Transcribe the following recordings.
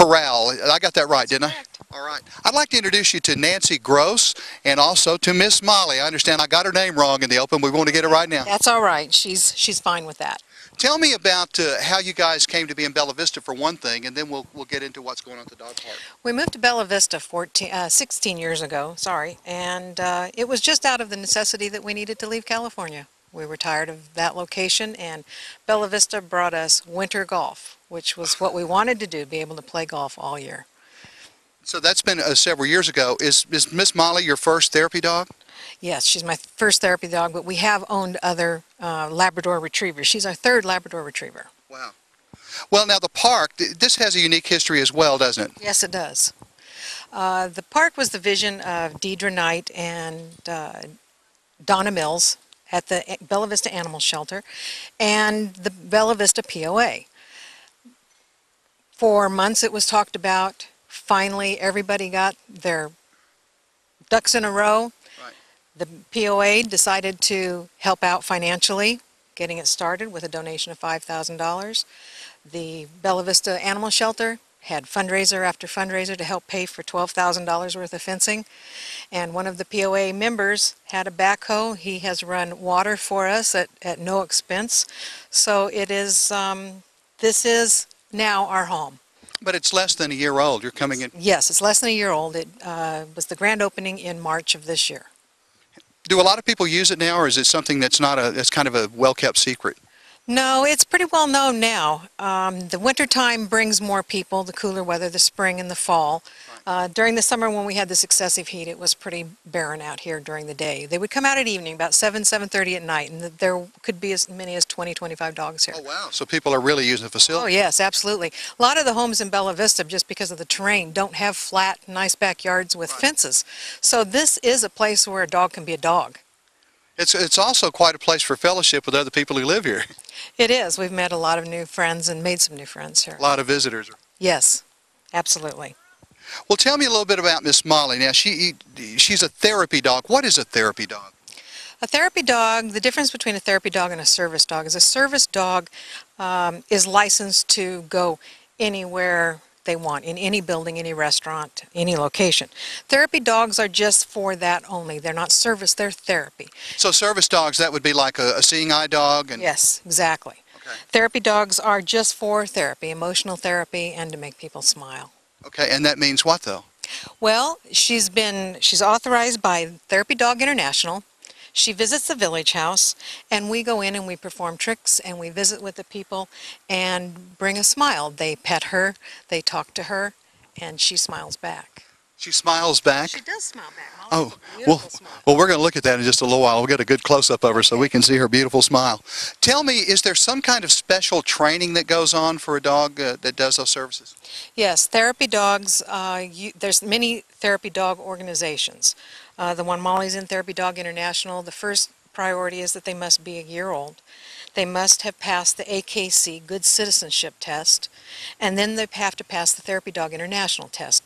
Corral. I got that right, didn't I? Correct. All right. I'd like to introduce you to Nancy Gross and also to Miss Molly. I understand I got her name wrong in the open. We want to get it right now. That's all right. She's fine with that. Tell me about how you guys came to be in Bella Vista for one thing, and then we'll get into what's going on at the dog park. We moved to Bella Vista 16 years ago, and it was just out of the necessity that we needed to leave California. We were tired of that location, and Bella Vista brought us winter golf, which was what we wanted to do, be able to play golf all year. So that's been several years ago. Is Miss Molly your first therapy dog? Yes, she's my first therapy dog, but we have owned other Labrador retrievers. She's our third Labrador retriever. Wow. Well, now the park, this has a unique history as well, doesn't it? Yes, it does. The park was the vision of Deidre Knight and Donna Mills at the Bella Vista Animal Shelter and the Bella Vista POA. For months it was talked about. Finally, everybody got their ducks in a row. Right. The POA decided to help out financially, getting it started with a donation of $5,000. The Bella Vista Animal Shelter had fundraiser after fundraiser to help pay for $12,000 worth of fencing. And one of the POA members had a backhoe. He has run water for us at no expense. So it is, this is now our home. But it's less than a year old. You're coming in. Yes, it's less than a year old. It was the grand opening in March of this year. Do a lot of people use it now, or is it something that's it's kind of a well-kept secret? No, it's pretty well known now. The wintertime brings more people, the cooler weather, the spring and the fall. During the summer when we had this excessive heat, it was pretty barren out here during the day. They would come out at evening, about 7:30 at night, and there could be as many as 20, 25 dogs here. Oh, wow. So people are really using the facility? Oh, yes, absolutely. A lot of the homes in Bella Vista, just because of the terrain, don't have flat, nice backyards with fences. So this is a place where a dog can be a dog. It's also quite a place for fellowship with other people who live here. It is. We've met a lot of new friends and made some new friends here. A lot of visitors. Yes, absolutely. Well, tell me a little bit about Miss Molly. Now, she's a therapy dog. What is a therapy dog? A therapy dog, the difference between a therapy dog and a service dog is a service dog is licensed to go anywhere they want, in any building, any restaurant, any location. Therapy dogs are just for that only. They're not service, they're therapy. So service dogs, that would be like a seeing eye dog? And yes, exactly. Okay. Therapy dogs are just for therapy, emotional therapy, and to make people smile. Okay, and that means what, though? Well, she's authorized by Therapy Dog International. She visits the village house, and we go in and we perform tricks, and we visit with the people and bring a smile. They pet her, they talk to her, and she smiles back. She smiles back? She does smile back. Oh, beautiful smile. well, we're going to look at that in just a little while. We'll get a good close-up of her so we can see her beautiful smile. Tell me, is there some kind of special training that goes on for a dog that does those services? Yes, therapy dogs, there's many therapy dog organizations. The one Molly's in, Therapy Dog International, the first priority is that they must be a year old. They must have passed the AKC, Good Citizenship Test, and then they have to pass the Therapy Dog International Test,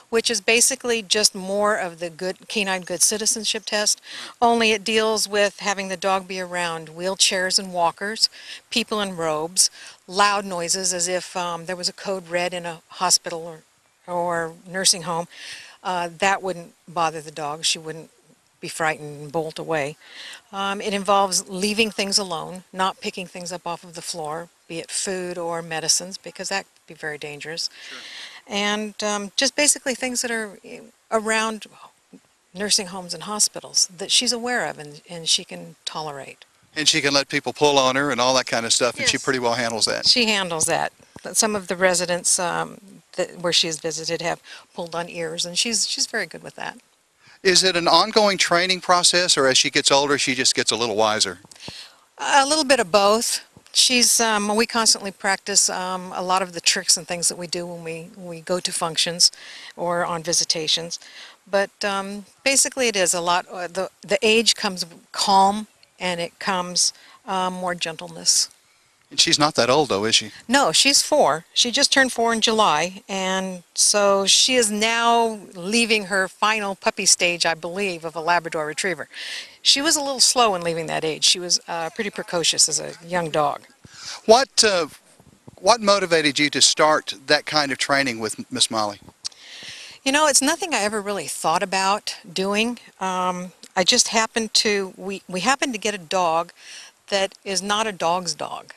which is basically just more of the Canine Good Citizenship Test, only it deals with having the dog be around wheelchairs and walkers, people in robes, loud noises as if there was a code red in a hospital or nursing home. That wouldn't bother the dog. She wouldn't be frightened and bolt away. It involves leaving things alone, not picking things up off of the floor, be it food or medicines, because that could be very dangerous. Sure. And just basically things that are around nursing homes and hospitals that she's aware of and she can tolerate. And she can let people pull on her and all that kind of stuff, and yes. she pretty well handles that. She handles that. Some of the residents where she's visited have pulled on ears, and she's very good with that. Is it an ongoing training process, or as she gets older, she just gets a little wiser? A little bit of both. We constantly practice a lot of the tricks and things that we do when we go to functions or on visitations. But basically it is a lot, the age comes calm, and it comes more gentleness. And she's not that old, though, is she? No, she's 4. She just turned 4 in July, and so she is now leaving her final puppy stage, I believe, of a Labrador Retriever. She was a little slow in leaving that age. She was pretty precocious as a young dog. What What motivated you to start that kind of training with Miss Molly? You know, it's nothing I ever really thought about doing. I just happened to, we happened to get a dog that is not a dog's dog.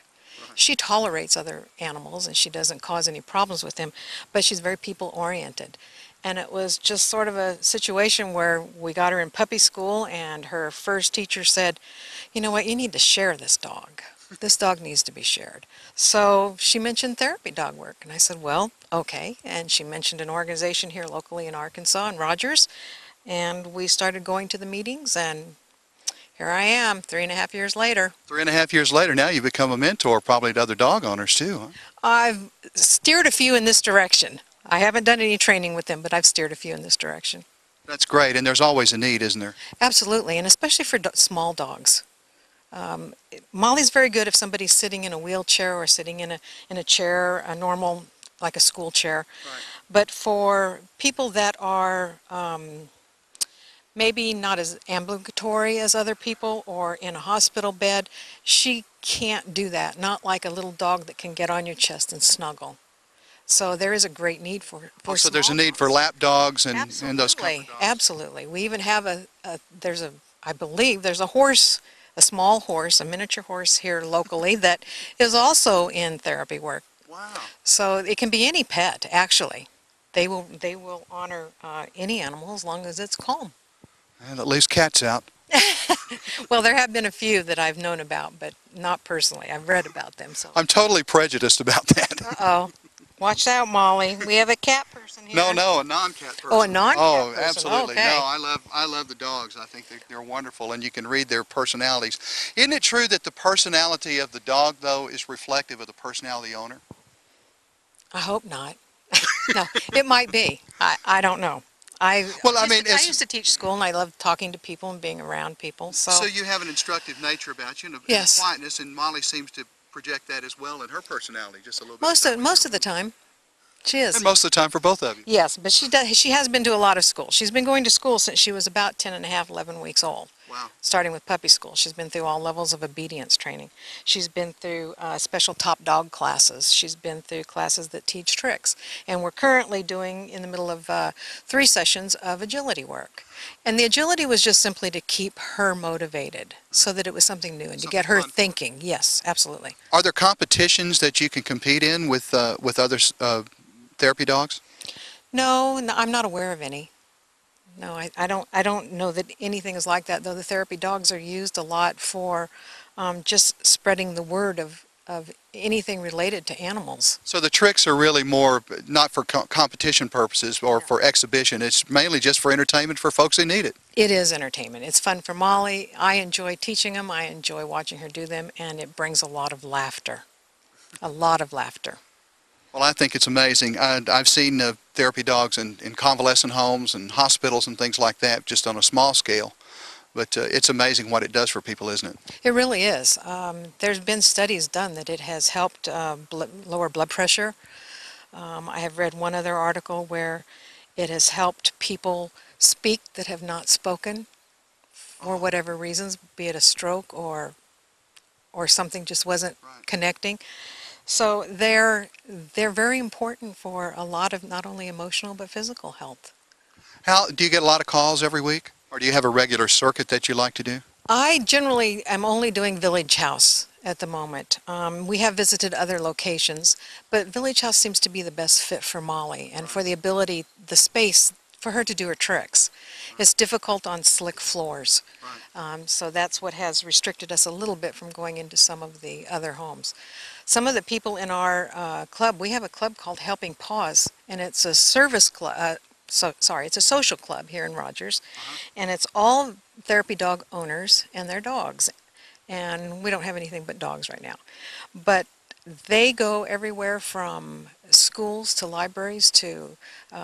She tolerates other animals and she doesn't cause any problems with them, but she's very people oriented. And it was just sort of a situation where we got her in puppy school and her first teacher said, you know what, you need to share this dog. This dog needs to be shared. So she mentioned therapy dog work, and I said, well, okay. And she mentioned an organization here locally in Arkansas, in Rogers, and we started going to the meetings, and here I am, 3.5 years later. 3.5 years later, now you become a mentor probably to other dog owners too, huh? I've steered a few in this direction. I haven't done any training with them, but I've steered a few in this direction. That's great, and there's always a need, isn't there? Absolutely, and especially for small dogs. Molly's very good if somebody's sitting in a wheelchair or sitting in a chair, a normal, like a school chair. Right. But for people that are maybe not as ambulatory as other people or in a hospital bed, she can't do that. Not like a little dog that can get on your chest and snuggle. So there is a great need for So there's a small need dogs. for lap dogs and those comfort Absolutely, dogs. absolutely. We even have I believe there's a horse, a small horse, a miniature horse here locally that is also in therapy work. Wow. So it can be any pet, actually. They will honor any animal as long as it's calm. And at least cat's out. Well, there have been a few that I've known about, but not personally. I've read about them. So. I'm totally prejudiced about that. Uh-oh. Watch out, Molly. We have a cat person here. No, a non-cat person. Oh, a non-cat Oh, person. absolutely. Okay. No, I love the dogs. I think they're wonderful, and you can read their personalities. Isn't it true that the personality of the dog, though, is reflective of the personality of the owner? I hope not. No, it might be. I don't know. I used to teach school, and I love talking to people and being around people. So you have an instructive nature about you and Yes. a quietness, and Molly seems to project that as well in her personality, just a little bit. Most of the time, she is. And most of the time for both of you. Yes, but she does. She has been to a lot of school. She's been going to school since she was about 10 and a half, 11 weeks old. Wow. Starting with puppy school. She's been through all levels of obedience training. She's been through special top dog classes. She's been through classes that teach tricks. And we're currently doing, in the middle of 3 sessions of agility work. And the agility was just simply to keep her motivated so that it was something new and to get her thinking. Yes, absolutely. Are there competitions that you can compete in with other therapy dogs? No, I'm not aware of any. No, I don't know that anything is like that, though the therapy dogs are used a lot for just spreading the word of anything related to animals. So the tricks are really more not for competition purposes or for exhibition. It's mainly just for entertainment for folks who need it. It is entertainment. It's fun for Molly. I enjoy teaching them. I enjoy watching her do them, and it brings a lot of laughter. A lot of laughter. Well, I think it's amazing. I've seen therapy dogs in convalescent homes and hospitals and things like that, just on a small scale. But it's amazing what it does for people, isn't it? It really is. There's been studies done that it has helped lower blood pressure. I have read one other article where it has helped people speak that have not spoken for whatever reasons, be it a stroke or something just wasn't connecting. So they're very important for a lot of not only emotional but physical health. How do you get a lot of calls every week, or do you have a regular circuit that you like to do? I generally am only doing Village House at the moment. We have visited other locations, but Village House seems to be the best fit for Molly and for the ability, the space for her to do her tricks. It's difficult on slick floors, so that's what has restricted us a little bit from going into some of the other homes. Some of the people in our club, we have a club called Helping Paws, and it's a service club. It's a social club here in Rogers, and it's all therapy dog owners and their dogs. And we don't have anything but dogs right now. But they go everywhere from schools to libraries to,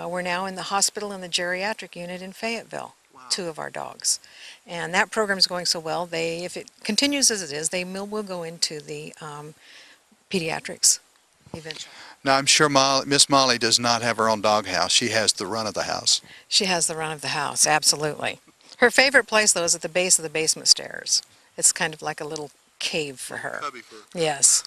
we're now in the hospital in the geriatric unit in Fayetteville, 2 of our dogs. And that program is going so well, if it continues as it is, they will go into the pediatrics eventually. Now, I'm sure Miss Molly does not have her own doghouse. She has the run of the house. She has the run of the house, absolutely. Her favorite place, though, is at the base of the basement stairs. It's kind of like a little cave for her. Cubby for her. Yes.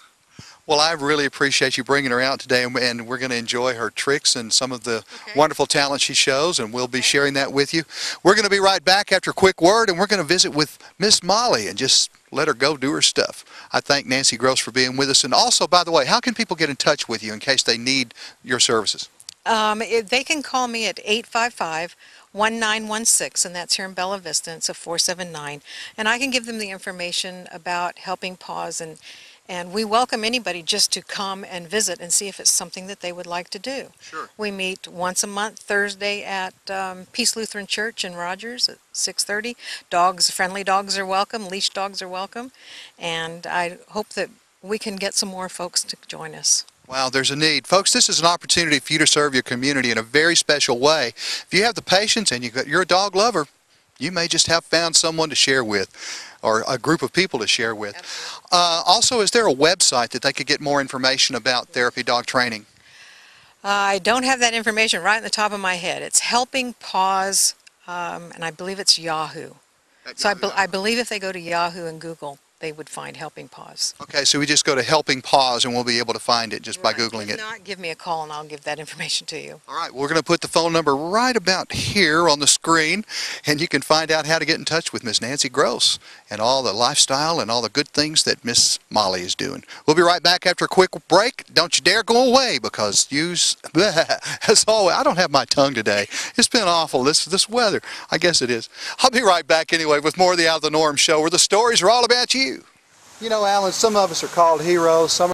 Well, I really appreciate you bringing her out today, and we're going to enjoy her tricks and some of the wonderful talent she shows, and we'll be sharing that with you. We're going to be right back after a quick word, and we're going to visit with Miss Molly and just let her go do her stuff. I thank Nancy Gross for being with us. And also, by the way, how can people get in touch with you in case they need your services? They can call me at 855-1916, and that's here in Bella Vista. It's a 479, and I can give them the information about Helping Paws, and we welcome anybody just to come and visit and see if it's something that they would like to do. Sure. We meet once a month, Thursday at Peace Lutheran Church in Rogers at 6:30. Dogs, friendly dogs are welcome, leash dogs are welcome, and I hope that we can get some more folks to join us. Wow, there's a need. Folks, this is an opportunity for you to serve your community in a very special way. If you have the patience and you're a dog lover, you may just have found someone to share with, or a group of people to share with. Also, is there a website that they could get more information about therapy dog training? I don't have that information right on the top of my head. It's Helping Paws, and I believe it's Yahoo. So I believe if they go to Yahoo and Google, they would find Helping Paws. Okay, so we just go to Helping Paws and we'll be able to find it just by Googling it. If not, give me a call and I'll give that information to you. All right, we're going to put the phone number right about here on the screen, and you can find out how to get in touch with Miss Nancy Gross and all the lifestyle and all the good things that Miss Molly is doing. We'll be right back after a quick break. Don't you dare go away, because as always, I don't have my tongue today. It's been awful, this weather. I guess it is. I'll be right back anyway with more of the Out of the Norm show, where the stories are all about you. You know, Alan, some of us are called heroes, some